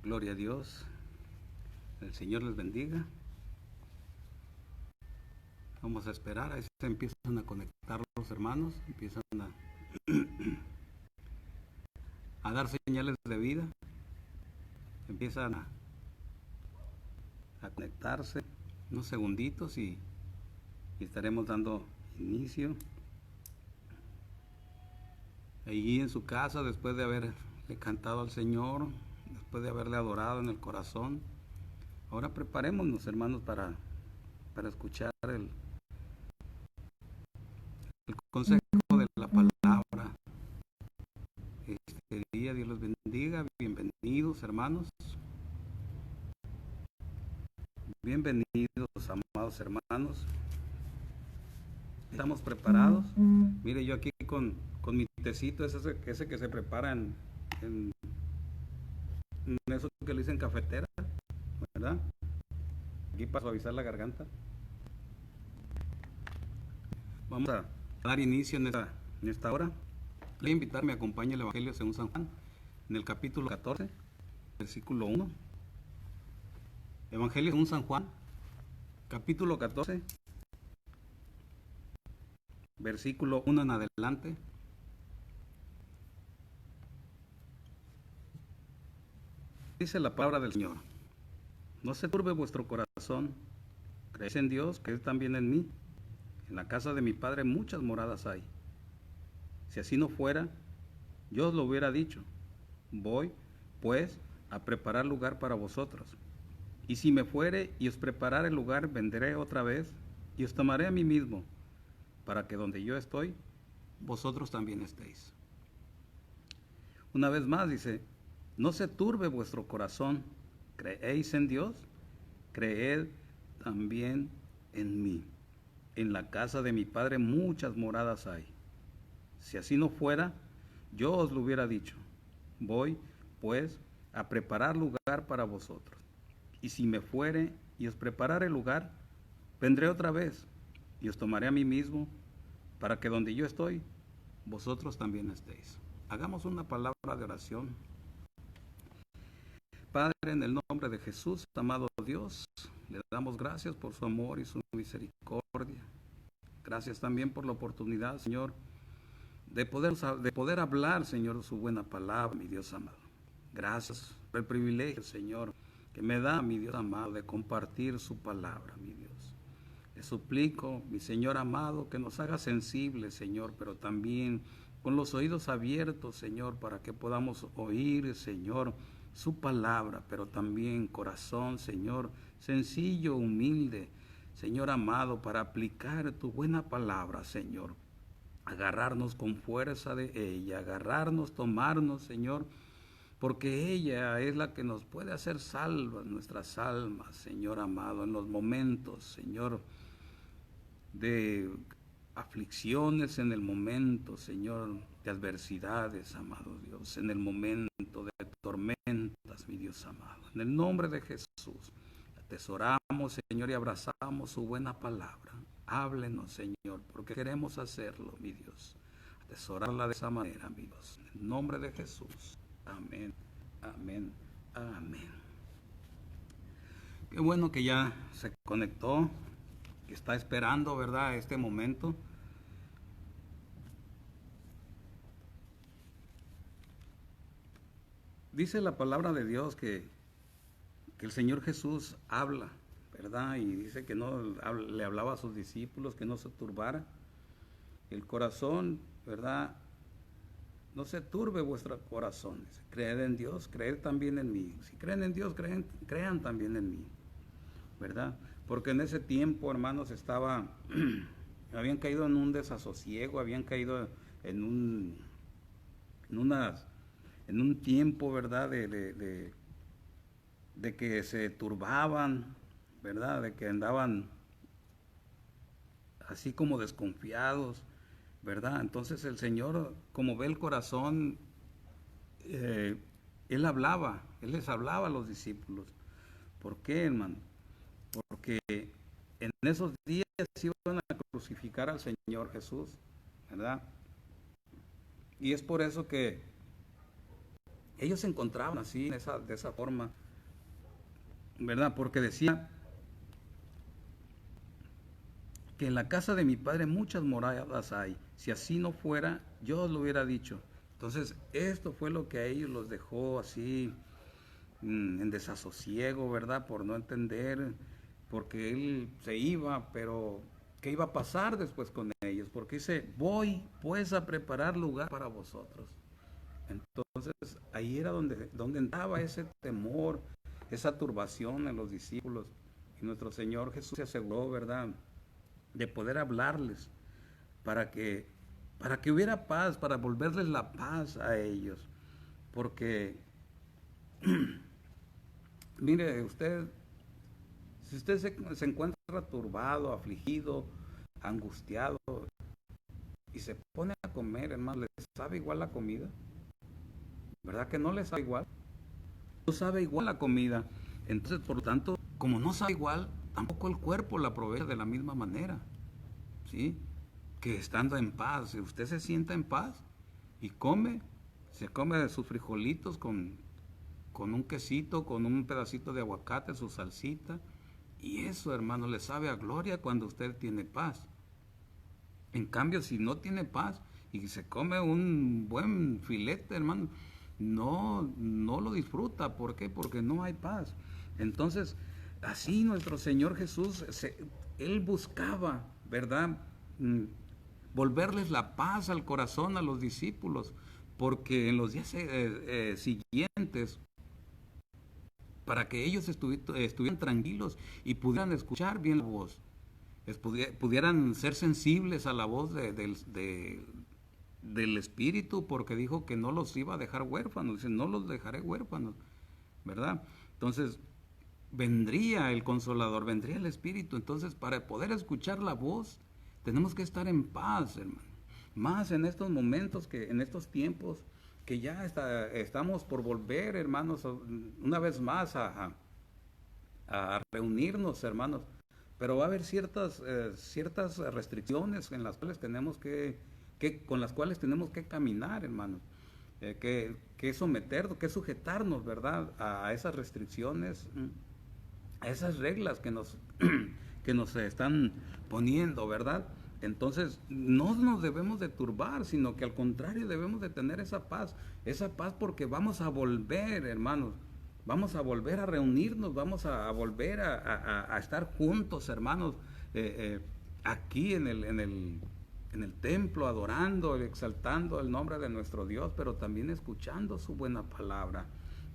Gloria a Dios. El Señor les bendiga. Vamos a esperar. Ahí se empiezan a conectar los hermanos. Empiezan a dar señales de vida. Empiezan a conectarse unos segunditos y estaremos dando inicio. Allí en su casa, después de haberle cantado al Señor, después de haberle adorado en el corazón, ahora preparémonos, hermanos, para escuchar el consejo de la palabra. Este día Dios los bendiga. Bienvenidos, hermanos. Bienvenidos, amados hermanos. ¿Estamos preparados? Mire, yo aquí con mi tecito, ese que se prepara en eso que le dicen cafetera, ¿verdad? Aquí para suavizar la garganta. Vamos a dar inicio en esta hora. Le voy a invitar, me acompañe el Evangelio según San Juan, en el capítulo 14, versículo 1. Evangelio según San Juan, capítulo 14, versículo 1 en adelante. Dice la palabra del Señor: no se turbe vuestro corazón, creéis en Dios, creed también en mí. En la casa de mi Padre muchas moradas hay. Si así no fuera, yo os lo hubiera dicho. Voy, pues, a preparar lugar para vosotros. Y si me fuere y os preparare el lugar, vendré otra vez y os tomaré a mí mismo, para que donde yo estoy, vosotros también estéis. Una vez más dice: no se turbe vuestro corazón, creéis en Dios, creed también en mí. En la casa de mi Padre muchas moradas hay. Si así no fuera, yo os lo hubiera dicho. Voy, pues, a preparar lugar para vosotros. Y si me fuere y os preparare lugar, vendré otra vez y os tomaré a mí mismo, para que donde yo estoy, vosotros también estéis. Hagamos una palabra de oración. Padre, en el nombre de Jesús, amado Dios, le damos gracias por su amor y su misericordia. Gracias también por la oportunidad, Señor, de poder hablar, Señor, su buena palabra, mi Dios amado. Gracias por el privilegio, Señor, que me da, mi Dios amado, de compartir su palabra, mi Dios. Le suplico, mi Señor amado, que nos haga sensibles, Señor, pero también con los oídos abiertos, Señor, para que podamos oír, Señor, su palabra, pero también corazón, Señor, sencillo, humilde, Señor amado, para aplicar tu buena palabra, Señor. Agarrarnos con fuerza de ella, agarrarnos, tomarnos, Señor, porque ella es la que nos puede hacer salvas nuestras almas, Señor amado, en los momentos, Señor, de aflicciones, en el momento, Señor, de adversidades, amado Dios, en el momento de tormentas, mi Dios amado. En el nombre de Jesús, atesoramos, Señor, y abrazamos su buena palabra. Háblenos, Señor, porque queremos hacerlo, mi Dios. Atesorarla de esa manera, mi Dios. En el nombre de Jesús. Amén, amén, amén. Qué bueno que ya se conectó, que está esperando, ¿verdad?, este momento. Dice la palabra de Dios que el Señor Jesús habla, ¿verdad? Y dice que no le hablaba a sus discípulos que no se turbara el corazón, ¿verdad? No se turbe vuestro corazón. Creed en Dios, creed también en mí. Si creen en Dios, crean también en mí, ¿verdad? Porque en ese tiempo, hermanos, habían caído en un desasosiego, habían caído en un tiempo, ¿verdad?, de que se turbaban, ¿verdad?, de que andaban así como desconfiados, ¿verdad? Entonces el Señor, como ve el corazón, Él les hablaba a los discípulos. ¿Por qué, hermano? Porque en esos días iban a crucificar al Señor Jesús, ¿verdad? Y es por eso que Ellos se encontraban así, de esa forma, ¿verdad? Porque decía que en la casa de mi padre muchas moradas hay. Si así no fuera, yo os lo hubiera dicho. Entonces, esto fue lo que a ellos los dejó así en desasosiego, ¿verdad? Por no entender, porque él se iba, pero ¿qué iba a pasar después con ellos? Porque dice, voy pues a preparar lugar para vosotros. Entonces, ahí era donde entraba ese temor, esa turbación en los discípulos. Y nuestro Señor Jesús se aseguró, ¿verdad?, de poder hablarles para que, para que hubiera paz, para volverles la paz a ellos. Porque, mire, si usted se encuentra turbado, afligido, angustiado y se pone a comer, hermano, ¿le sabe igual la comida? ¿Verdad que no le sabe igual? No sabe igual la comida. Entonces, por lo tanto, como no sabe igual, tampoco el cuerpo la aprovecha de la misma manera. ¿Sí? Que estando en paz, si usted se sienta en paz y come, se come sus frijolitos con un quesito, con un pedacito de aguacate, su salsita, y eso, hermano, le sabe a gloria cuando usted tiene paz. En cambio, si no tiene paz y se come un buen filete, hermano, no lo disfruta. ¿Por qué? Porque no hay paz. Entonces, así nuestro Señor Jesús, Él buscaba, ¿verdad?, Mm, volverles la paz al corazón a los discípulos, porque en los días siguientes, para que ellos estuvieran tranquilos y pudieran escuchar bien la voz, pudieran ser sensibles a la voz del Espíritu, porque dijo que no los iba a dejar huérfanos, dice, no los dejaré huérfanos, ¿verdad? Entonces, vendría el Consolador, vendría el Espíritu. Entonces, para poder escuchar la voz, tenemos que estar en paz, hermano. Más en estos momentos, en estos tiempos, que ya estamos por volver, hermanos, una vez más a reunirnos, hermanos. Pero va a haber ciertas restricciones en las cuales con las cuales tenemos que caminar, hermanos. Que someternos, que sujetarnos, ¿verdad?, a esas restricciones, a esas reglas que nos están poniendo, ¿verdad? Entonces, no nos debemos de turbar, sino que al contrario debemos de tener esa paz porque vamos a volver, hermanos, vamos a volver a reunirnos, vamos a volver a estar juntos, hermanos, aquí en el templo, adorando, exaltando el nombre de nuestro Dios, pero también escuchando su buena palabra,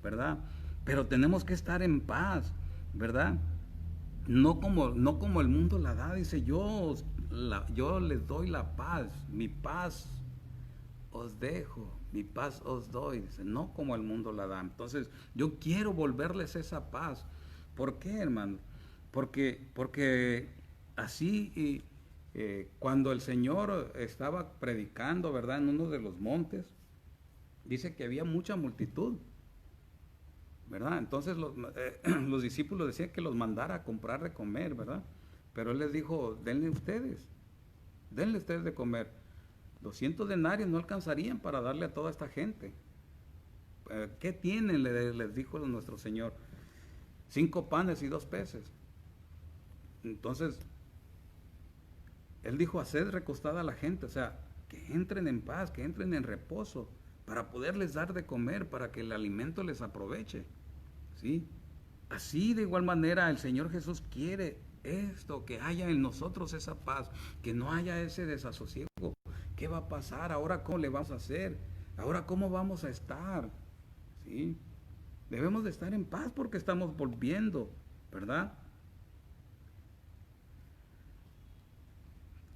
¿verdad? Pero tenemos que estar en paz, ¿verdad? No como el mundo la da, dice, yo les doy la paz, mi paz os dejo, mi paz os doy, dice, no como el mundo la da. Entonces, yo quiero volverles esa paz. ¿Por qué, hermano? Porque así, cuando el Señor estaba predicando, ¿verdad?, en uno de los montes, dice que había mucha multitud, ¿verdad? Entonces los discípulos decían que los mandara a comprar de comer, ¿verdad? Pero él les dijo, denle ustedes de comer. 200 denarios no alcanzarían para darle a toda esta gente. ¿Qué tienen?, les dijo nuestro Señor. 5 panes y 2 peces. Entonces, él dijo, haced recostada a la gente, o sea, que entren en paz, que entren en reposo, para poderles dar de comer, para que el alimento les aproveche. ¿Sí? Así de igual manera el Señor Jesús quiere esto, que haya en nosotros esa paz, que no haya ese desasosiego. ¿Qué va a pasar? ¿Ahora cómo le vamos a hacer? ¿Ahora cómo vamos a estar? ¿Sí? Debemos de estar en paz porque estamos volviendo, ¿verdad?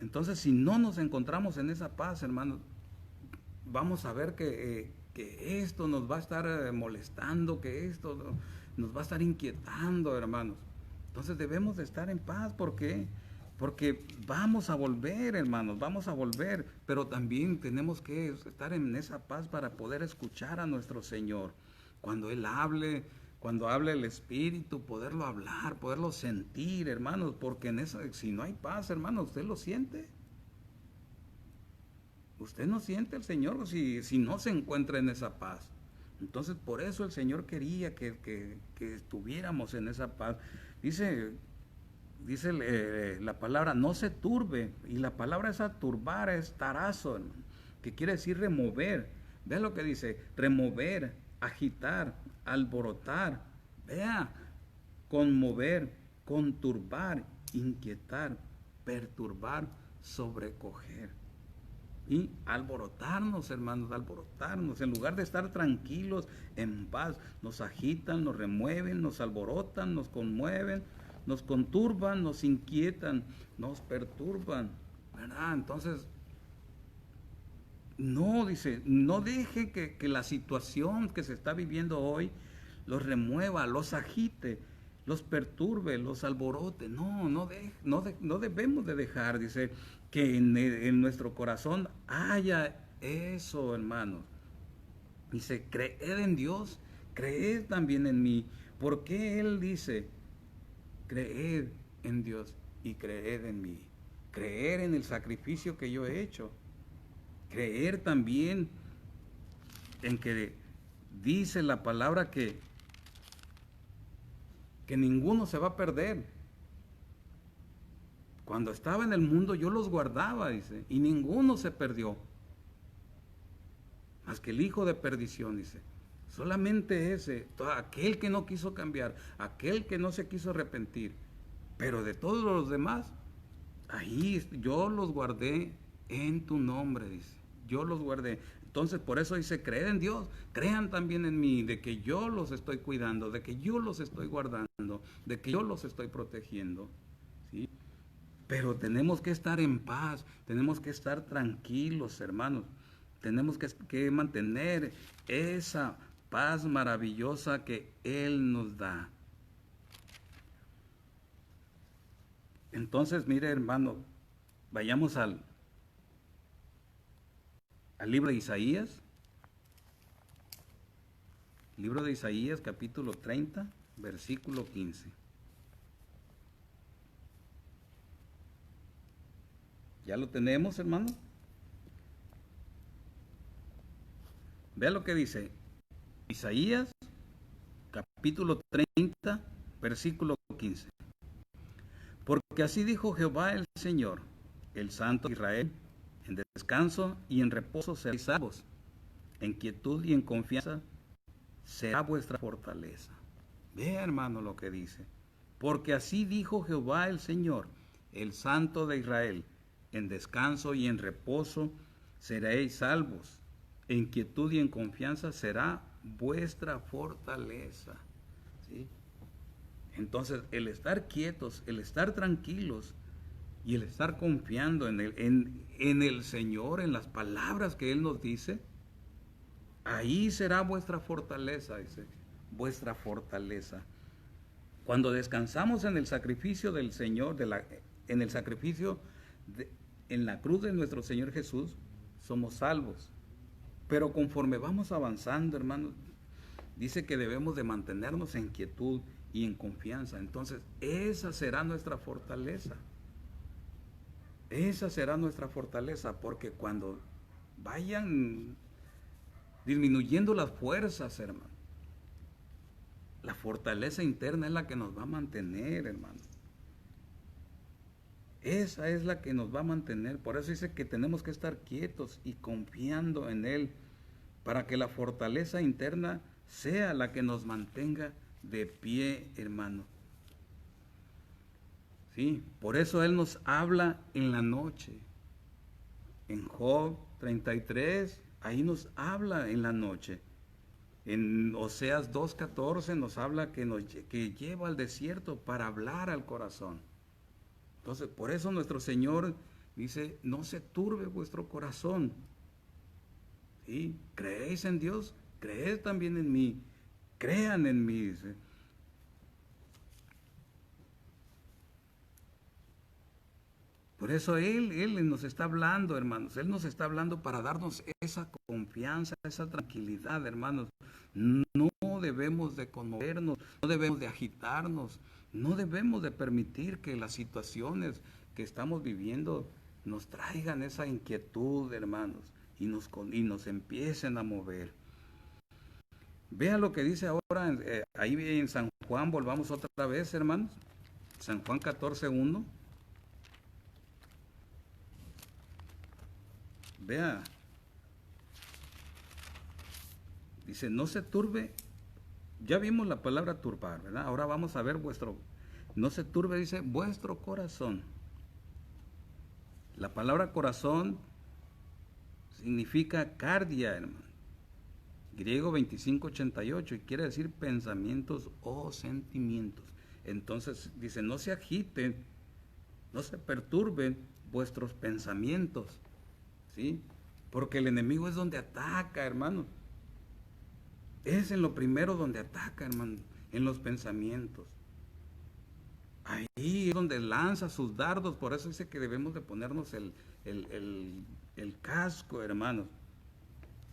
Entonces, si no nos encontramos en esa paz, hermanos, vamos a ver que esto nos va a estar molestando, que esto nos va a estar inquietando, hermanos. Entonces debemos de estar en paz. ¿Por qué? Porque vamos a volver, hermanos, vamos a volver, pero también tenemos que estar en esa paz para poder escuchar a nuestro Señor. Cuando Él hable, cuando hable el Espíritu, poderlo hablar, poderlo sentir, hermanos, porque si no hay paz, hermanos, ¿usted lo siente? Usted no siente al Señor si no se encuentra en esa paz. Entonces, por eso el Señor quería que estuviéramos en esa paz. Dice la palabra, no se turbe. Y la palabra esa turbar es tarazo, hermano, que quiere decir remover. Vea lo que dice, remover, agitar, alborotar. Vea, conmover, conturbar, inquietar, perturbar, sobrecoger. Y alborotarnos, hermanos, alborotarnos. En lugar de estar tranquilos, en paz, nos agitan, nos remueven, nos alborotan, nos conmueven, nos conturban, nos inquietan, nos perturban, ¿verdad? Entonces, no, dice, no deje que la situación que se está viviendo hoy los remueva, los agite, los perturbe, los alborote. No debemos de dejar, dice, que en nuestro corazón haya eso, hermanos. Dice, creed en Dios, creed también en mí. ¿Por qué Él dice, creed en Dios y creed en mí? Creer en el sacrificio que yo he hecho. Creer también en que dice la palabra que ninguno se va a perder. Cuando estaba en el mundo yo los guardaba, dice, y ninguno se perdió. Más que el hijo de perdición, dice. Solamente ese, aquel que no quiso cambiar, aquel que no se quiso arrepentir. Pero de todos los demás, ahí yo los guardé en tu nombre, dice. Yo los guardé. Entonces, por eso dice, creed en Dios, crean también en mí, de que yo los estoy cuidando, de que yo los estoy guardando, de que yo los estoy protegiendo. ¿Sí? Pero tenemos que estar en paz, tenemos que estar tranquilos, hermanos. Tenemos que mantener esa paz maravillosa que Él nos da. Entonces, mire, hermano, vayamos al libro de Isaías. Libro de Isaías, capítulo 30, versículo 15. ¿Ya lo tenemos, hermano? Vea lo que dice Isaías, capítulo 30, versículo 15. Porque así dijo Jehová el Señor, el Santo de Israel, en descanso y en reposo seréis salvos, en quietud y en confianza será vuestra fortaleza. Vea, hermano, lo que dice. Porque así dijo Jehová el Señor, el Santo de Israel, en descanso y en reposo seréis salvos, en quietud y en confianza será vuestra fortaleza. ¿Sí? Entonces, el estar quietos, el estar tranquilos y el estar confiando en el Señor, en las palabras que Él nos dice, ahí será vuestra fortaleza, dice, vuestra fortaleza. Cuando descansamos en el sacrificio del Señor, en el sacrificio en la cruz de nuestro Señor Jesús, somos salvos. Pero conforme vamos avanzando, hermanos, dice que debemos de mantenernos en quietud y en confianza. Entonces, esa será nuestra fortaleza. Esa será nuestra fortaleza, porque cuando vayan disminuyendo las fuerzas, hermano, la fortaleza interna es la que nos va a mantener, hermano. Esa es la que nos va a mantener. Por eso dice que tenemos que estar quietos y confiando en Él, para que la fortaleza interna sea la que nos mantenga de pie, hermano. Sí, por eso Él nos habla en la noche. En Job 33, ahí nos habla en la noche. En Oseas 2:14 nos habla que lleva al desierto para hablar al corazón. Entonces, por eso nuestro Señor dice, no se turbe vuestro corazón. ¿Sí? ¿Creéis en Dios? Creed también en mí. Crean en mí, dice. Por eso Él nos está hablando, hermanos. Él nos está hablando para darnos esa confianza, esa tranquilidad, hermanos. No debemos de conmovernos, no debemos de agitarnos, no debemos de permitir que las situaciones que estamos viviendo nos traigan esa inquietud, hermanos, y nos empiecen a mover. Vea lo que dice ahora ahí en San Juan, volvamos otra vez, hermanos. San Juan 14:1. Vea, dice, no se turbe. Ya vimos la palabra turbar, ¿verdad? Ahora vamos a ver no se turbe, dice, vuestro corazón. La palabra corazón significa cardia, hermano. Griego 2588, y quiere decir pensamientos o sentimientos. Entonces dice, no se agiten, no se perturben vuestros pensamientos, ¿sí? Porque el enemigo es donde ataca, hermano. Es en lo primero donde ataca, hermano, en los pensamientos. Ahí es donde lanza sus dardos, por eso dice que debemos de ponernos el casco, hermanos.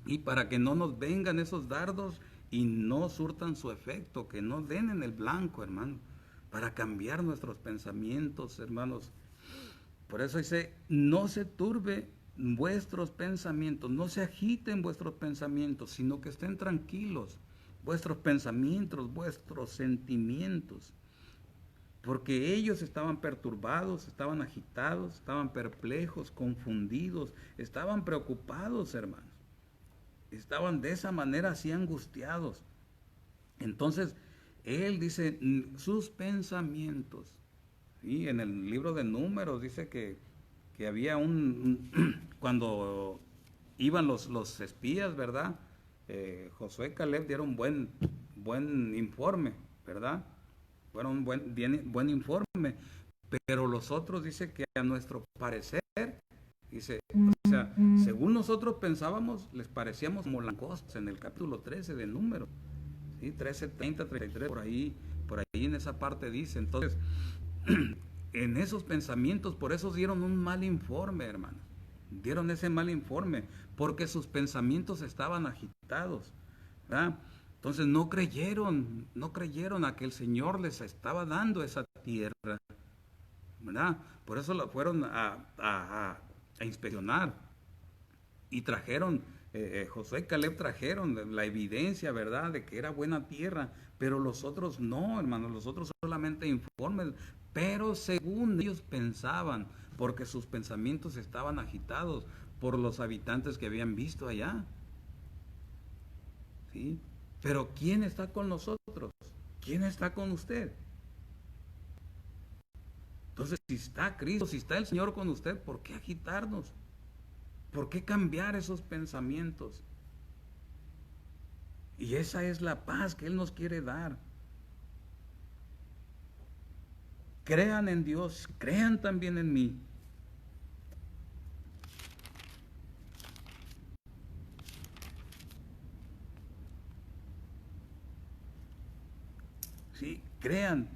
Y para que no nos vengan esos dardos y no surtan su efecto, que no den en el blanco, hermano, para cambiar nuestros pensamientos, hermanos. Por eso dice, no se turbe vuestros pensamientos, no se agiten vuestros pensamientos, sino que estén tranquilos vuestros pensamientos, vuestros sentimientos, porque ellos estaban perturbados, estaban agitados, estaban perplejos, confundidos, estaban preocupados, hermanos. Estaban de esa manera así angustiados. Entonces, él dice, sus pensamientos. ¿Sí? En el libro de Números dice que había cuando iban los espías, ¿verdad? Josué y Caleb dieron buen informe, ¿verdad? Fueron buen informe. Pero los otros dice que a nuestro parecer, dice, o sea, según nosotros pensábamos, les parecíamos como langostas en el capítulo 13 de Números, ¿sí? 13, 30, 33, por ahí en esa parte dice. Entonces, en esos pensamientos, por eso dieron un mal informe, hermanos. Dieron ese mal informe, porque sus pensamientos estaban agitados, ¿verdad? Entonces no creyeron a que el Señor les estaba dando esa tierra, ¿verdad? Por eso lo fueron a inspeccionar y trajeron, Josué y Caleb trajeron la evidencia, ¿verdad?, de que era buena tierra, pero los otros no, hermanos, los otros solamente informes, pero según ellos pensaban, porque sus pensamientos estaban agitados por los habitantes que habían visto allá, ¿sí? Pero ¿quién está con nosotros? ¿Quién está con usted? Entonces, si está Cristo, si está el Señor con usted, ¿por qué agitarnos? ¿Por qué cambiar esos pensamientos? Y esa es la paz que Él nos quiere dar. Crean en Dios, crean también en mí. Sí, crean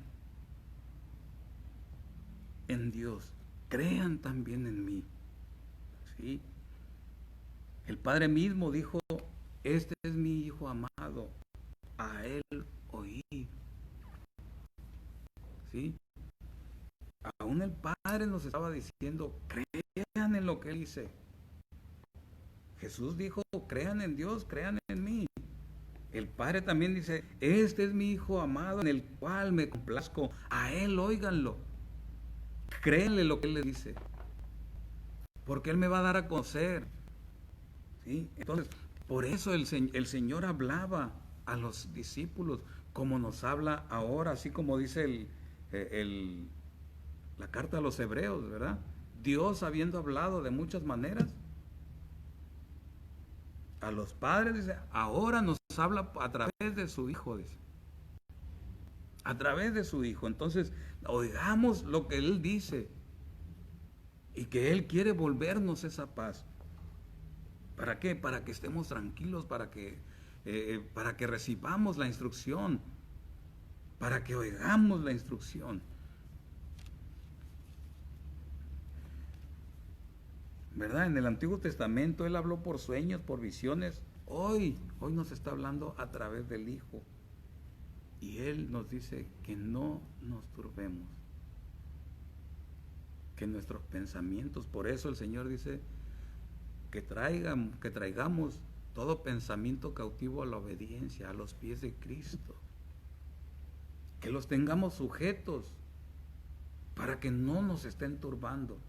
en Dios, crean también en mí. ¿Sí? El Padre mismo dijo, este es mi Hijo amado, a Él oí. ¿Sí? Aún el Padre nos estaba diciendo, crean en lo que Él dice. Jesús dijo, crean en Dios, crean en mí. El Padre también dice, este es mi Hijo amado en el cual me complazco, a Él óiganlo. Créanle lo que Él le dice, porque Él me va a dar a conocer. ¿Sí? Entonces, por eso el Señor hablaba a los discípulos como nos habla ahora, así como dice la carta a los hebreos, ¿verdad? Dios habiendo hablado de muchas maneras a los padres, dice, ahora nos habla a través de su Hijo, dice. A través de su Hijo. Entonces, oigamos lo que Él dice y que Él quiere volvernos esa paz. ¿Para qué? Para que estemos tranquilos, para que recibamos la instrucción, para que oigamos la instrucción. ¿Verdad? En el Antiguo Testamento Él habló por sueños, por visiones. Hoy nos está hablando a través del Hijo. Y Él nos dice que no nos turbemos, que nuestros pensamientos, por eso el Señor dice que traigamos todo pensamiento cautivo a la obediencia, a los pies de Cristo. Que los tengamos sujetos para que no nos estén turbando.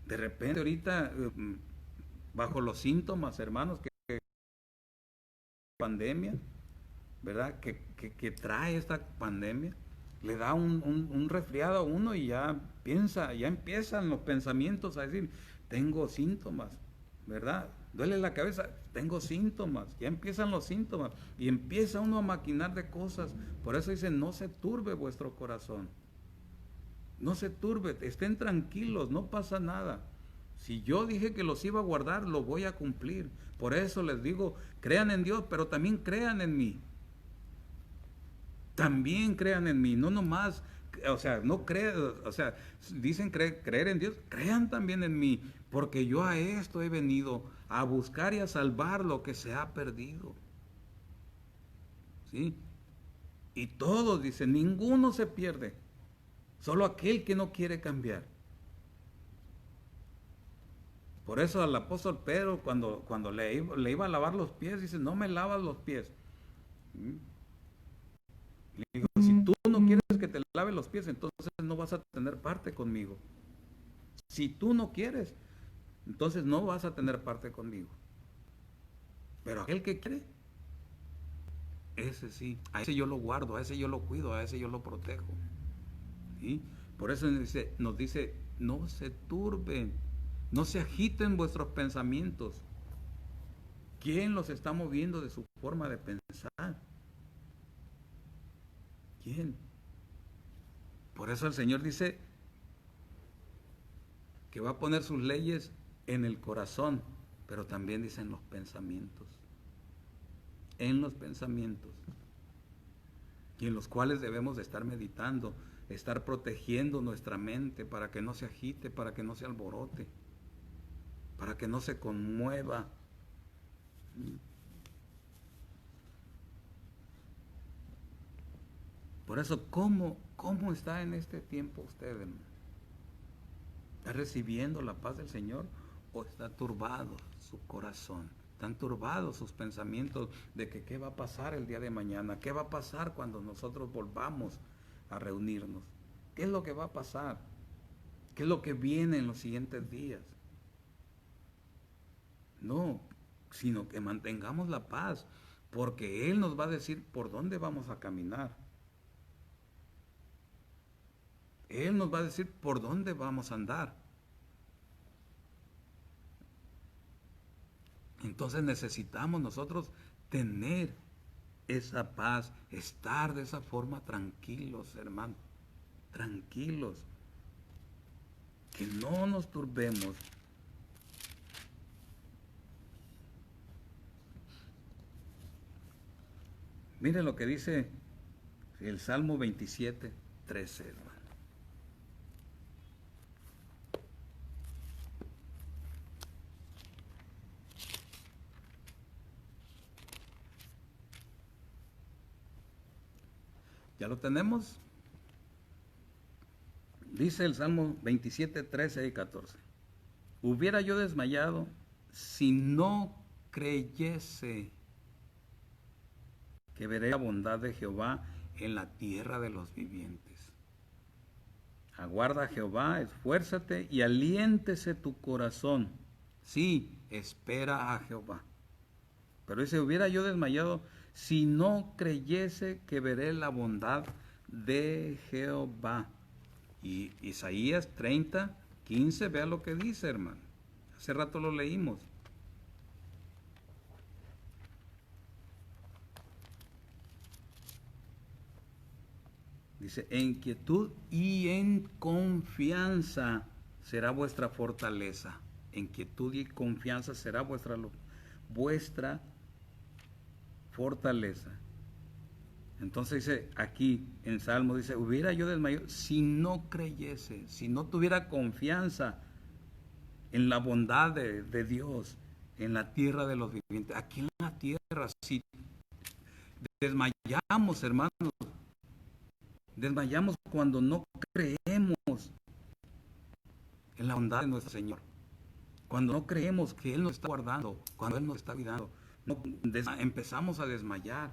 De repente ahorita, bajo los síntomas, hermanos, que pandemia, ¿verdad? Que trae esta pandemia, le da un resfriado a uno y ya empiezan los pensamientos a decir, tengo síntomas, ¿verdad? Duele la cabeza, tengo síntomas, ya empiezan los síntomas y empieza uno a maquinar de cosas. Por eso dice, no se turbe vuestro corazón. No se turbe, estén tranquilos, no pasa nada. Si yo dije que los iba a guardar, lo voy a cumplir. Por eso les digo, crean en Dios, pero también crean en mí. También crean en mí, no nomás, o sea, no crean, o sea, dicen creer en Dios, crean también en mí, porque yo a esto he venido, a buscar y a salvar lo que se ha perdido. ¿Sí? Y todos dicen, ninguno se pierde, solo aquel que no quiere cambiar. Por eso al apóstol Pedro, cuando le iba a lavar los pies, dice, no me lavas los pies. Le digo, si tú no quieres que te lave los pies, entonces no vas a tener parte conmigo. Si tú no quieres, entonces no vas a tener parte conmigo. Pero aquel que quiere, ese sí, a ese yo lo guardo, a ese yo lo cuido, a ese yo lo protejo. ¿Sí? Por eso nos dice, no se turben, no se agiten vuestros pensamientos. ¿Quién los está moviendo de su forma de pensar? ¿Quién? Por eso el Señor dice que va a poner sus leyes en el corazón, pero también dice en los pensamientos. En los pensamientos. Y en los cuales debemos de estar meditando, estar protegiendo nuestra mente para que no se agite, para que no se alborote, para que no se conmueva. Por eso, ¿cómo está en este tiempo usted, hermano? ¿Está recibiendo la paz del Señor o está turbado su corazón? Están turbados sus pensamientos de que qué va a pasar el día de mañana, qué va a pasar cuando nosotros volvamos a reunirnos, qué es lo que va a pasar, qué es lo que viene en los siguientes días. No, sino que mantengamos la paz, porque Él nos va a decir por dónde vamos a caminar. Él nos va a decir por dónde vamos a andar. Entonces necesitamos nosotros tener esa paz, estar de esa forma tranquilos, hermanos, tranquilos, que no nos turbemos. Miren lo que dice el Salmo 27, 13, hermano. ¿Ya lo tenemos? Dice el Salmo 27, 13 y 14. Hubiera yo desmayado si no creyese que veré la bondad de Jehová en la tierra de los vivientes. Aguarda a Jehová, esfuérzate y aliéntese tu corazón. Sí, espera a Jehová. Pero dice, hubiera yo desmayado si no creyese que veré la bondad de Jehová. Y Isaías 30, 15, vea lo que dice, hermano. Hace rato lo leímos. Dice, en quietud y en confianza será vuestra fortaleza. En quietud y confianza será vuestra fortaleza. Entonces dice aquí en Salmo, dice, hubiera yo desmayado si no creyese, si no tuviera confianza en la bondad de Dios, en la tierra de los vivientes. Aquí en la tierra, si desmayamos, hermanos, desmayamos cuando no creemos en la bondad de nuestro Señor. cuando no creemos que Él nos está guardando, cuando Él nos está cuidando, empezamos a desmayar.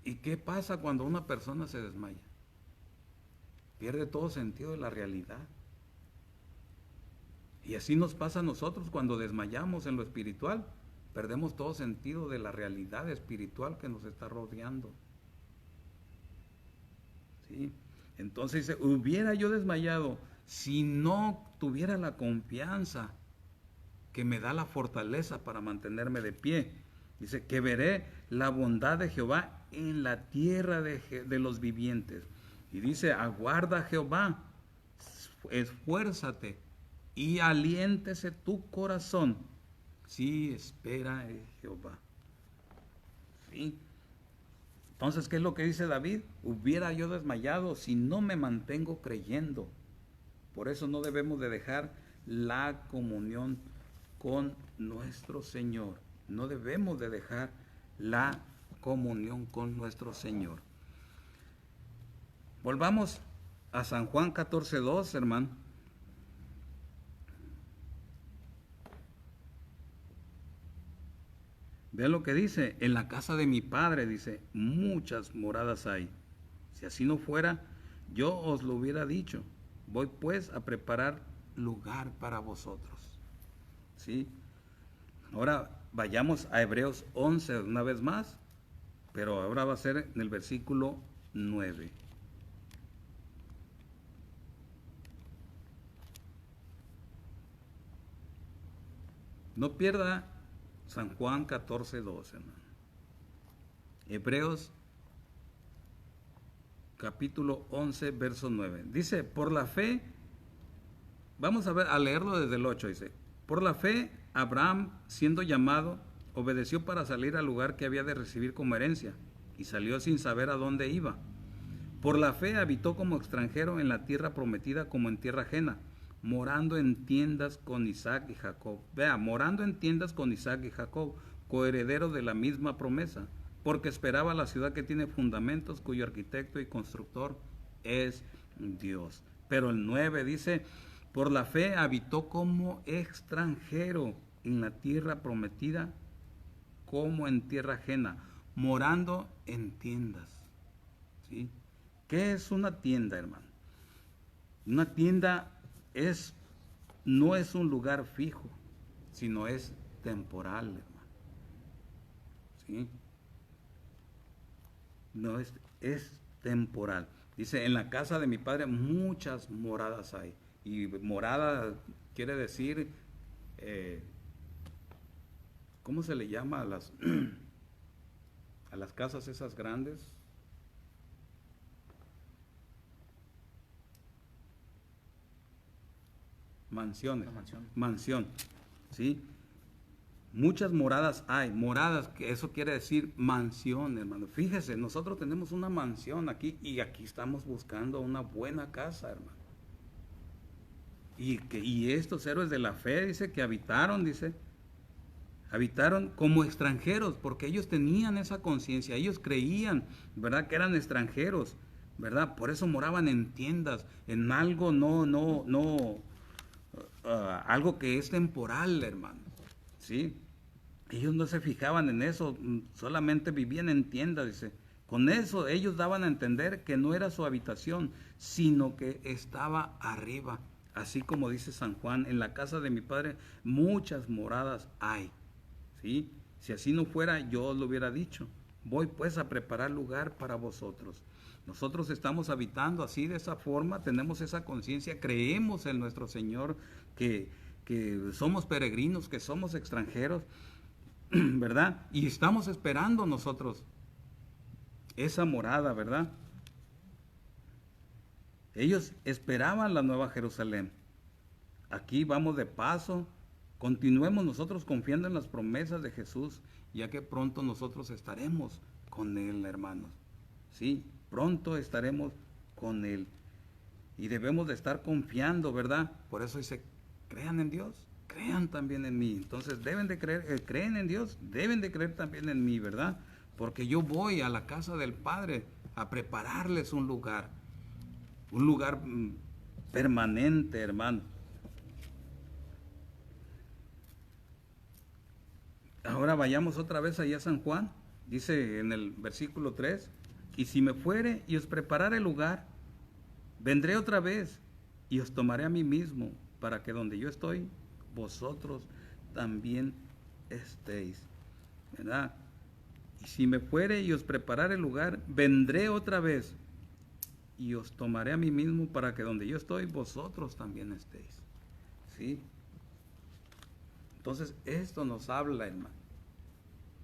¿Y qué pasa cuando una persona se desmaya? Pierde todo sentido de la realidad. Y así nos pasa a nosotros cuando desmayamos en lo espiritual. Perdemos todo sentido de la realidad espiritual que nos está rodeando. ¿Sí? Entonces dice, hubiera yo desmayado si no tuviera la confianza que me da la fortaleza para mantenerme de pie. Dice que veré la bondad de Jehová en la tierra de los vivientes. Y dice, aguarda a Jehová, esfuérzate y aliéntese tu corazón. Sí, espera en Jehová. ¿Sí? Entonces, ¿qué es lo que dice David? Hubiera yo desmayado si no me mantengo creyendo. Por eso no debemos de dejar la comunión con nuestro Señor. No debemos de dejar la comunión con nuestro Señor. Volvamos a San Juan 14:2, hermano. Vean lo que dice, en la casa de mi Padre, dice, muchas moradas hay. Si así no fuera, yo os lo hubiera dicho. Voy pues a preparar lugar para vosotros. ¿Sí? Ahora vayamos a Hebreos 11 una vez más, pero ahora va a ser en el versículo 9. No pierda San Juan 14:2, hermano. Hebreos capítulo 11, verso 9. Dice, por la fe, vamos a leerlo desde el 8, dice, por la fe, Abraham, siendo llamado, obedeció para salir al lugar que había de recibir como herencia, y salió sin saber a dónde iba. Por la fe habitó como extranjero en la tierra prometida como en tierra ajena, morando en tiendas con Isaac y Jacob. Vea, morando en tiendas con Isaac y Jacob, coherederos de la misma promesa, porque esperaba la ciudad que tiene fundamentos, cuyo arquitecto y constructor es Dios. Pero el 9 dice, por la fe habitó como extranjero en la tierra prometida, como en tierra ajena, morando en tiendas. ¿Sí? ¿Qué es una tienda, hermano? Una tienda no es un lugar fijo, sino es temporal, hermano. ¿Sí? No es temporal. Dice, en la casa de mi Padre muchas moradas hay. Y morada quiere decir, ¿cómo se le llama a las casas esas grandes? Mansiones. Mansión. ¿Sí? Muchas moradas hay, moradas, que eso quiere decir mansión, hermano. Fíjese, nosotros tenemos una mansión aquí y aquí estamos buscando una buena casa, hermano. Y estos héroes de la fe, dice, que habitaron como extranjeros, porque ellos tenían esa conciencia, ellos creían, ¿verdad?, que eran extranjeros, ¿verdad? Por eso moraban en tiendas, en algo algo que es temporal, hermano. ¿Sí? Ellos no se fijaban en eso, solamente vivían en tiendas, dice. Con eso ellos daban a entender que no era su habitación, sino que estaba arriba. Así como dice San Juan, en la casa de mi Padre muchas moradas hay. ¿Sí? Si así no fuera, yo os lo hubiera dicho. Voy pues a preparar lugar para vosotros. Nosotros estamos habitando así, de esa forma, tenemos esa conciencia, creemos en nuestro Señor, que somos peregrinos, que somos extranjeros, ¿verdad? Y estamos esperando nosotros esa morada, ¿verdad? Ellos esperaban la nueva Jerusalén. Aquí vamos de paso, continuemos nosotros confiando en las promesas de Jesús, ya que pronto nosotros estaremos con Él, hermanos. Sí, pronto estaremos con Él. Y debemos de estar confiando, ¿verdad? Por eso dice, crean en Dios, crean también en mí. Entonces deben de creer, creen en Dios, deben de creer también en mí, ¿verdad? Porque yo voy a la casa del Padre a prepararles un lugar permanente, hermano. Ahora vayamos otra vez allá a San Juan. Dice en el versículo 3, y si me fuere y os preparare lugar, vendré otra vez y os tomaré a mí mismo, para que donde yo estoy, vosotros también estéis. ¿Verdad? Y si me fuere y os preparare lugar, vendré otra vez y os tomaré a mí mismo, para que donde yo estoy, vosotros también estéis. ¿Sí? Entonces, esto nos habla, hermano,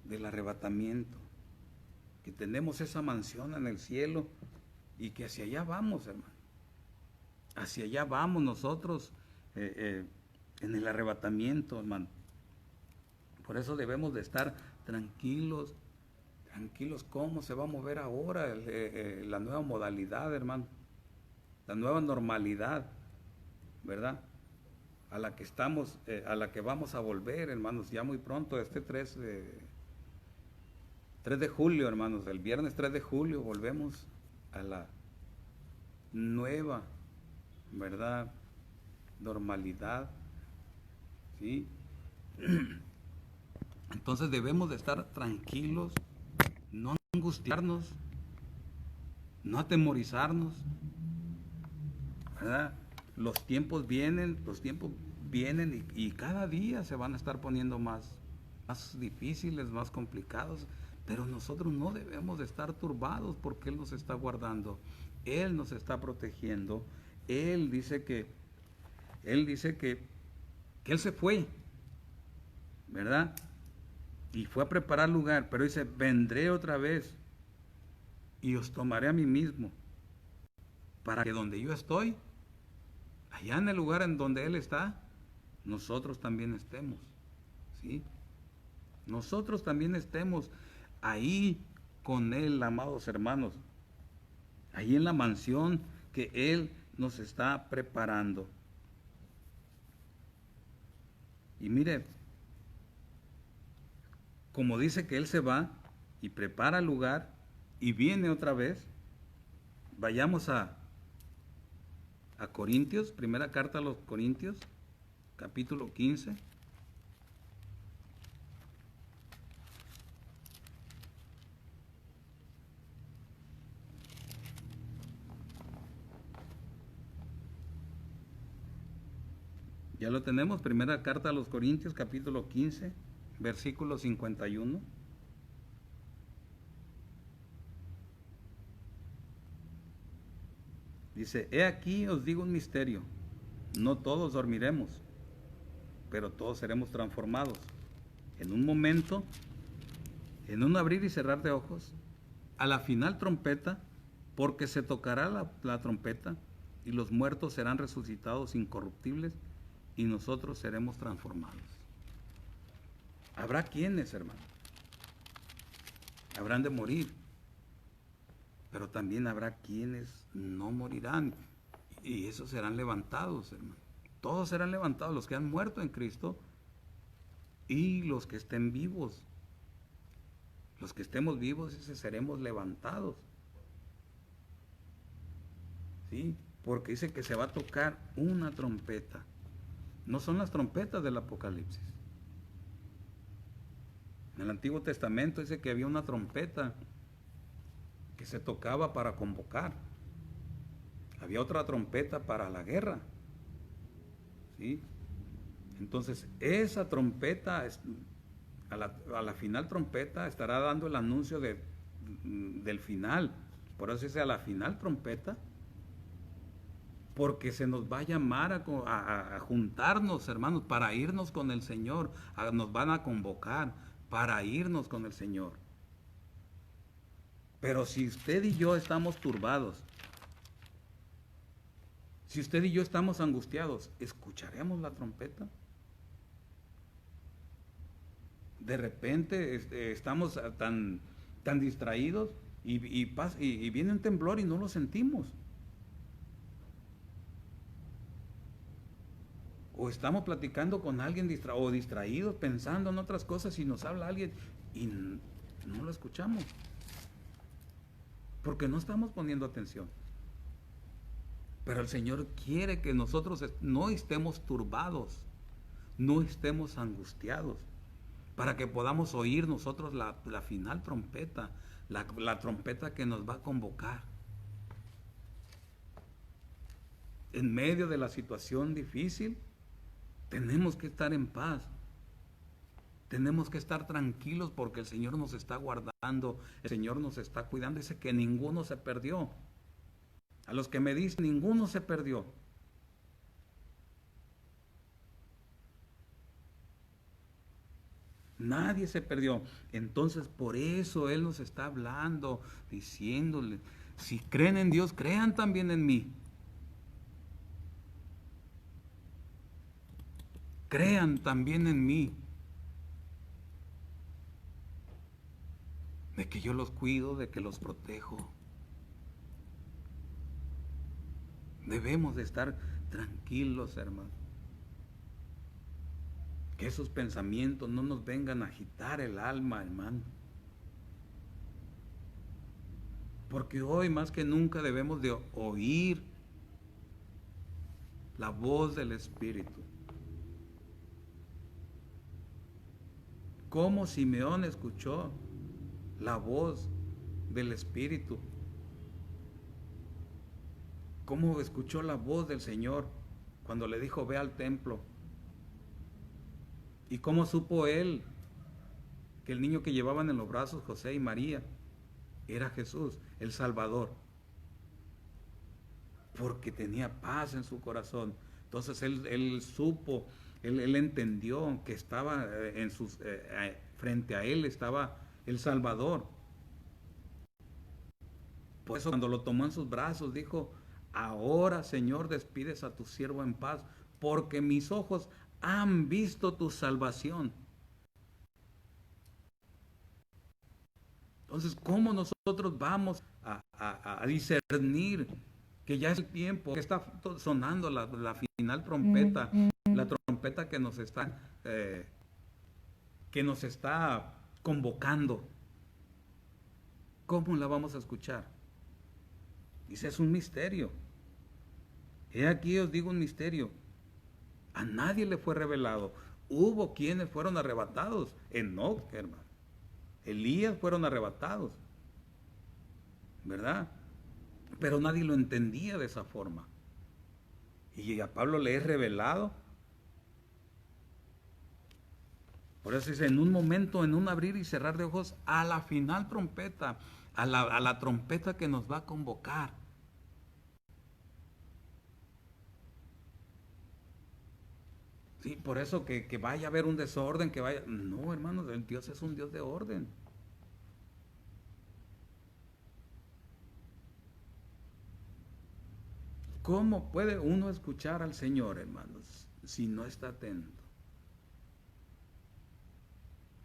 del arrebatamiento, que tenemos esa mansión en el cielo y que hacia allá vamos, hermano. Hacia allá vamos nosotros en el arrebatamiento, hermano. Por eso debemos de estar tranquilos, tranquilos. ¿Cómo se va a mover ahora la nueva modalidad, hermano? La nueva normalidad, ¿verdad? A la que estamos, a la que vamos a volver, hermanos, ya muy pronto, este 3 de julio, hermanos, el viernes 3 de julio volvemos a la nueva, ¿verdad? Normalidad, ¿sí? Entonces debemos de estar tranquilos, no angustiarnos, no atemorizarnos, ¿verdad? Los tiempos vienen y cada día se van a estar poniendo más difíciles, más complicados, pero nosotros no debemos de estar turbados, porque Él nos está guardando, Él nos está protegiendo. Él dice que Él se fue, ¿verdad? Y fue a preparar lugar, pero dice, vendré otra vez y os tomaré a mí mismo, para que donde yo estoy, allá en el lugar en donde Él está, nosotros también estemos, ¿sí? Nosotros también estemos ahí con Él, amados hermanos, ahí en la mansión que Él nos está preparando. Y mire, como dice que Él se va y prepara el lugar y viene otra vez, vayamos a Corintios, primera carta a los Corintios, capítulo 15. Ya lo tenemos, primera carta a los Corintios, capítulo 15, versículo 51. Dice, he aquí os digo un misterio, no todos dormiremos, pero todos seremos transformados. En un momento, en un abrir y cerrar de ojos, a la final trompeta, porque se tocará la trompeta, y los muertos serán resucitados incorruptibles, y nosotros seremos transformados. Habrá quienes, hermano, habrán de morir, pero también habrá quienes no morirán, y esos serán levantados, hermano. Todos serán levantados, los que han muerto en Cristo y los que estén vivos. Los que estemos vivos, seremos levantados, ¿sí? Porque dice que se va a tocar una trompeta. No son las trompetas del Apocalipsis. En el Antiguo Testamento dice que había una trompeta que se tocaba para convocar. Había otra trompeta para la guerra, ¿sí? Entonces, esa trompeta, a la final trompeta, estará dando el anuncio del final. Por eso dice a la final trompeta, porque se nos va a llamar a juntarnos, hermanos, para irnos con el Señor. Nos van a convocar para irnos con el Señor. Pero si usted y yo estamos turbados, si usted y yo estamos angustiados, ¿escucharemos la trompeta? De repente estamos tan distraídos y viene un temblor y no lo sentimos. O estamos platicando con alguien o distraídos pensando en otras cosas y nos habla alguien y no lo escuchamos. Porque no estamos poniendo atención. Pero el Señor quiere que nosotros no estemos turbados, no estemos angustiados. para que podamos oír nosotros la final trompeta, la trompeta que nos va a convocar. En medio de la situación difícil, tenemos que estar en paz. Tenemos que estar tranquilos porque el Señor nos está guardando, el Señor nos está cuidando. Dice que ninguno se perdió. A los que me dicen, ninguno se perdió. Nadie se perdió. Entonces, por eso Él nos está hablando, diciéndole, si creen en Dios, crean también en mí. Crean también en mí. De que yo los cuido, de que los protejo. Debemos de estar tranquilos, hermanos. Que esos pensamientos no nos vengan a agitar el alma, hermano. Porque hoy más que nunca debemos de oír la voz del Espíritu. Como Simeón escuchó la voz del Espíritu. Cómo escuchó la voz del Señor cuando le dijo, ve al templo. Y cómo supo él que el niño que llevaban en los brazos, José y María, era Jesús, el Salvador. Porque tenía paz en su corazón. Entonces él supo, él entendió que estaba frente a él estaba el Salvador. Por eso cuando lo tomó en sus brazos dijo, ahora Señor despides a tu siervo en paz, porque mis ojos han visto tu salvación. Entonces, ¿cómo nosotros vamos a discernir que ya es el tiempo, que está sonando la final trompeta, la trompeta que nos está convocando? ¿Cómo la vamos a escuchar? Dice, es un misterio. He aquí os digo un misterio. A nadie le fue revelado. Hubo quienes fueron arrebatados. Enoc, hermano. Elías fueron arrebatados. ¿Verdad? Pero nadie lo entendía de esa forma. Y a Pablo le es revelado. Por eso dice, en un momento, en un abrir y cerrar de ojos, a la final trompeta, a la trompeta que nos va a convocar. Sí, por eso que vaya a haber un desorden, que vaya... No, hermanos, Dios es un Dios de orden. ¿Cómo puede uno escuchar al Señor, hermanos, si no está atento?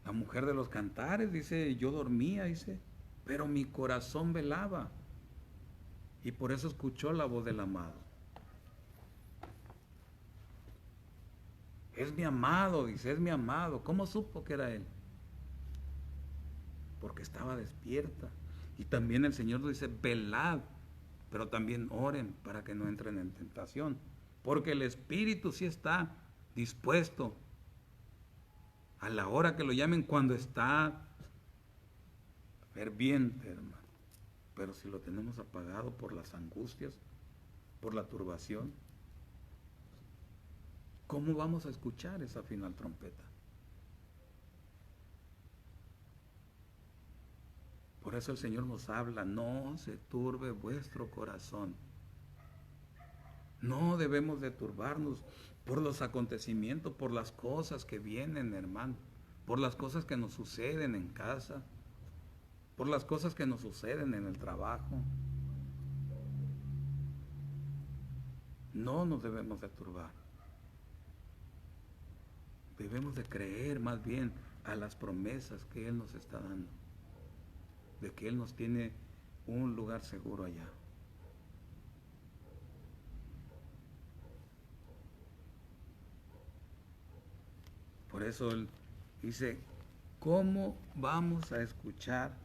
La mujer de los cantares dice, yo dormía, dice, pero mi corazón velaba. Y por eso escuchó la voz del amado. Es mi amado, dice, es mi amado. ¿Cómo supo que era él? Porque estaba despierta. Y también el Señor dice, velad, pero también oren para que no entren en tentación. Porque el espíritu sí está dispuesto a la hora que lo llamen, cuando está ferviente, hermano. Pero si lo tenemos apagado por las angustias, por la turbación, ¿cómo vamos a escuchar esa final trompeta? Por eso el Señor nos habla, no se turbe vuestro corazón. No debemos de turbarnos por los acontecimientos, por las cosas que vienen, hermano, por las cosas que nos suceden en casa, por las cosas que nos suceden en el trabajo. No nos debemos de turbar. Debemos de creer más bien a las promesas que Él nos está dando, de que Él nos tiene un lugar seguro allá. Por eso Él dice, ¿cómo vamos a escuchar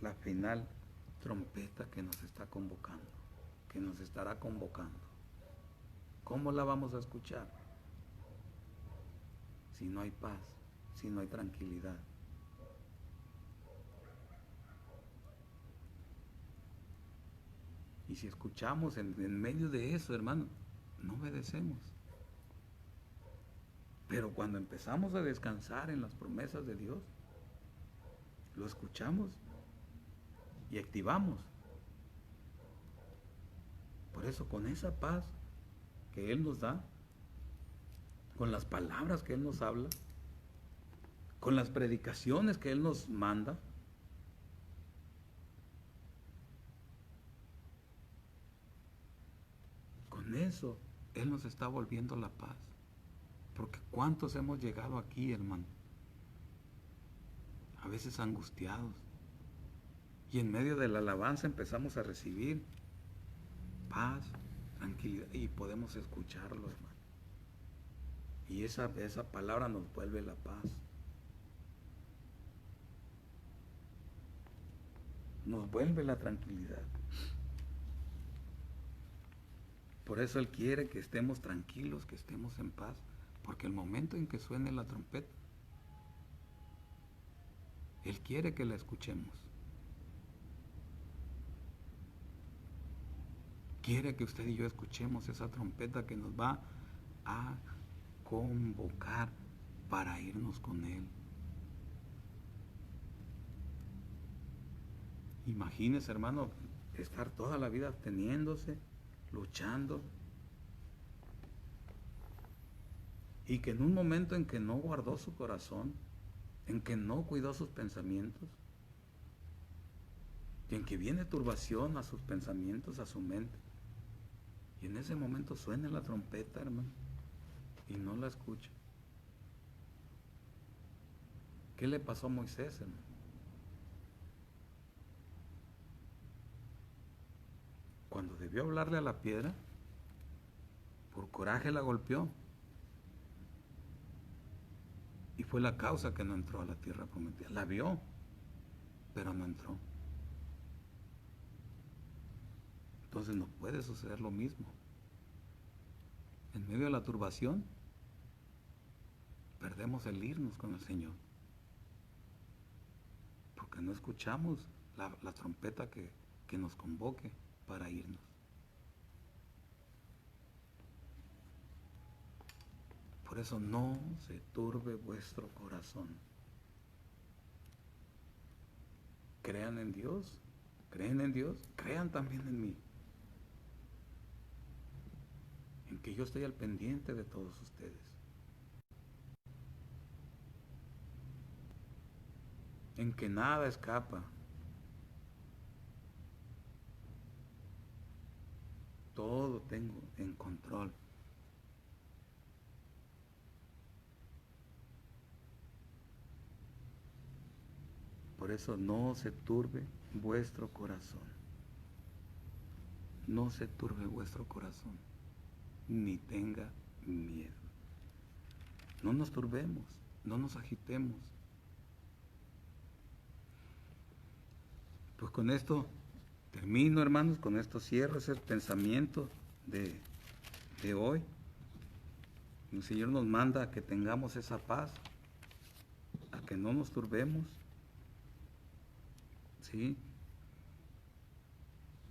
la final trompeta que nos está convocando, que nos estará convocando? ¿Cómo la vamos a escuchar si no hay paz? si no hay tranquilidad? Y si escuchamos en medio de eso, hermano, no obedecemos. Pero cuando empezamos a descansar en las promesas de Dios, lo escuchamos y activamos. Por eso, con esa paz que Él nos da, con las palabras que Él nos habla, con las predicaciones que Él nos manda, con eso Él nos está volviendo la paz. Porque ¿cuántos hemos llegado aquí, hermano? A veces angustiados. Y en medio de la alabanza empezamos a recibir paz, tranquilidad, y podemos escucharlo, hermano. Y esa palabra nos vuelve la paz. Nos vuelve la tranquilidad. Por eso Él quiere que estemos tranquilos, que estemos en paz. Porque el momento en que suene la trompeta, Él quiere que la escuchemos. Quiere que usted y yo escuchemos esa trompeta que nos va a convocar para irnos con Él. Imagínese, hermano, estar toda la vida absteniéndose, luchando, y que en un momento en que no guardó su corazón, en que no cuidó sus pensamientos, y en que viene turbación a sus pensamientos, a su mente, y en ese momento suena la trompeta, hermano, y no la escucha. ¿Qué le pasó a Moisés, hermano? Cuando debió hablarle a la piedra, por coraje la golpeó. Y fue la causa que no entró a la tierra prometida. La vio, pero no entró. Entonces no puede suceder lo mismo. En medio de la turbación, perdemos el irnos con el Señor. Porque no escuchamos la trompeta que nos convoque para irnos. Por eso no se turbe vuestro corazón. Crean en Dios, creen en Dios, crean también en mí. En que yo estoy al pendiente de todos ustedes. En que nada escapa. Todo tengo en control. Por eso no se turbe vuestro corazón. No se turbe vuestro corazón, ni tenga miedo. No nos turbemos, no nos agitemos. Pues con esto termino, hermanos, con esto cierro ese pensamiento de hoy. El Señor nos manda a que tengamos esa paz, a que no nos turbemos. ¿Sí?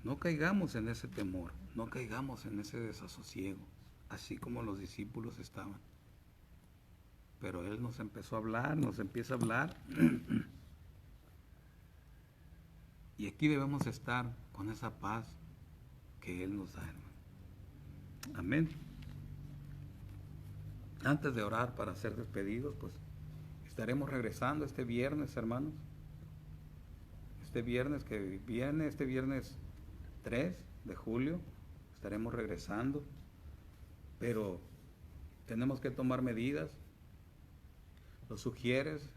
No caigamos en ese temor, no caigamos en ese desasosiego, así como los discípulos estaban. Pero Él nos empezó a hablar, nos empieza a hablar. Y aquí debemos estar con esa paz que Él nos da, hermano. Amén. Antes de orar para ser despedidos, pues estaremos regresando este viernes, hermanos. Este viernes que viene, este viernes 3 de julio, estaremos regresando. Pero tenemos que tomar medidas. Los sugieres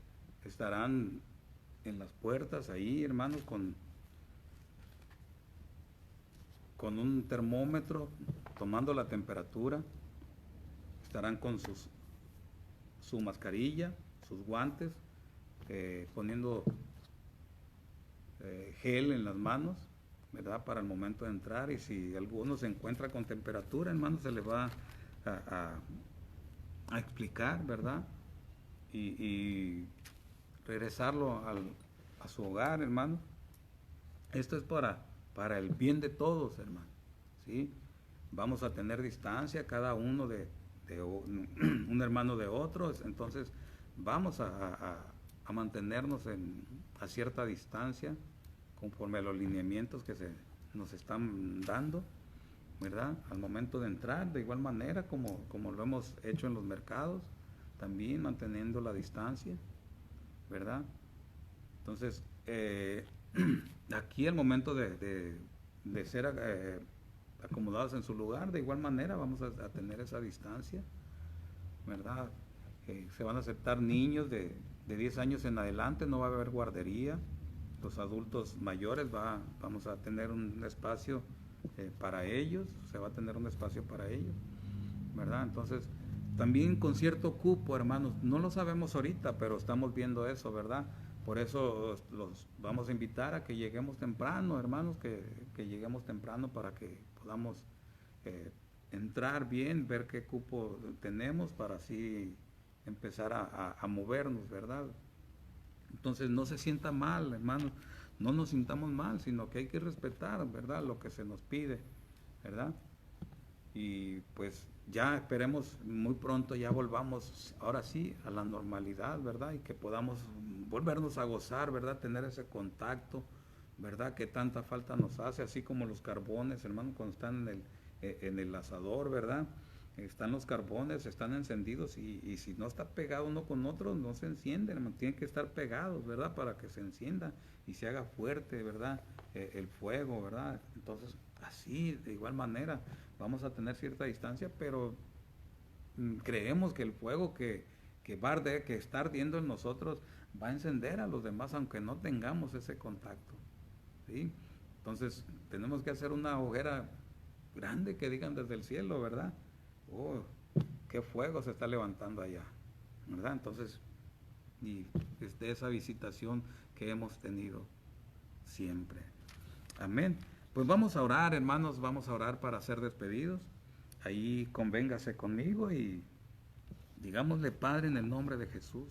estarán en las puertas ahí, hermanos, con un termómetro, tomando la temperatura. Estarán con su mascarilla, sus guantes, poniendo gel en las manos, ¿verdad? Para el momento de entrar. Y si alguno se encuentra con temperatura, hermanos, se le va a explicar, ¿verdad? y regresarlo a su hogar, hermano. Esto es para el bien de todos, hermano, ¿sí? Vamos a tener distancia cada uno de un hermano de otro, entonces vamos a mantenernos a cierta distancia conforme a los lineamientos que nos están dando, ¿verdad? Al momento de entrar, de igual manera como lo hemos hecho en los mercados, también manteniendo la distancia, ¿verdad? Entonces, aquí el momento de ser acomodados en su lugar, de igual manera vamos a tener esa distancia, ¿verdad? Se van a aceptar niños de 10 años en adelante, no va a haber guardería. Los adultos mayores vamos a tener un espacio para ellos, se va a tener un espacio para ellos, ¿verdad? Entonces, también con cierto cupo, hermanos, no lo sabemos ahorita, pero estamos viendo eso, ¿verdad? Por eso los vamos a invitar a que lleguemos temprano, hermanos, que lleguemos temprano para que podamos entrar bien, ver qué cupo tenemos para así empezar a movernos, ¿verdad? Entonces no se sienta mal, hermanos, no nos sintamos mal, sino que hay que respetar, ¿verdad?, lo que se nos pide, ¿verdad? Y pues ya esperemos muy pronto ya volvamos ahora sí a la normalidad, ¿verdad? Y que podamos volvernos a gozar, ¿verdad? Tener ese contacto, ¿verdad? Que tanta falta nos hace, así como los carbones, hermano, cuando están en el asador, ¿verdad? Están los carbones, están encendidos y si no está pegado uno con otro, no se enciende, hermano. Tienen que estar pegados, ¿verdad? Para que se encienda y se haga fuerte, ¿verdad? El fuego, ¿verdad? Entonces, así, de igual manera, vamos a tener cierta distancia, pero creemos que el fuego que está ardiendo en nosotros va a encender a los demás, aunque no tengamos ese contacto, ¿sí? Entonces, tenemos que hacer una hoguera grande que digan desde el cielo, ¿verdad? Oh, qué fuego se está levantando allá, ¿verdad? Entonces, y desde esa visitación que hemos tenido siempre. Amén. Pues vamos a orar, hermanos, vamos a orar para ser despedidos. Ahí convéngase conmigo y digámosle: Padre, en el nombre de Jesús,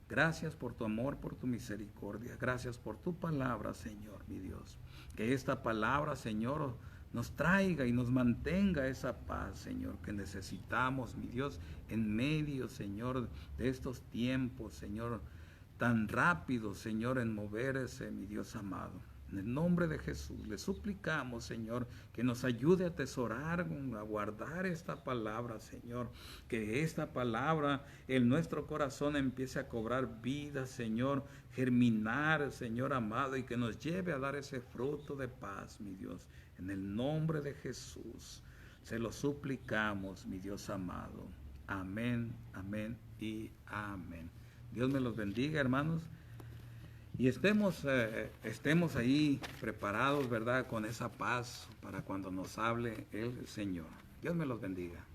gracias por tu amor, por tu misericordia, gracias por tu palabra, Señor, mi Dios. Que esta palabra, Señor, nos traiga y nos mantenga esa paz, Señor, que necesitamos, mi Dios, en medio, Señor, de estos tiempos, Señor, tan rápidos, Señor, en moverse, mi Dios amado. En el nombre de Jesús le suplicamos, Señor, que nos ayude a atesorar, a guardar esta palabra, Señor. Que esta palabra en nuestro corazón empiece a cobrar vida, Señor, germinar, Señor amado, y que nos lleve a dar ese fruto de paz, mi Dios. En el nombre de Jesús se lo suplicamos, mi Dios amado. Amén, amén y amén. Dios me los bendiga, hermanos. Y estemos ahí preparados, ¿verdad?, con esa paz para cuando nos hable el Señor. Dios me los bendiga.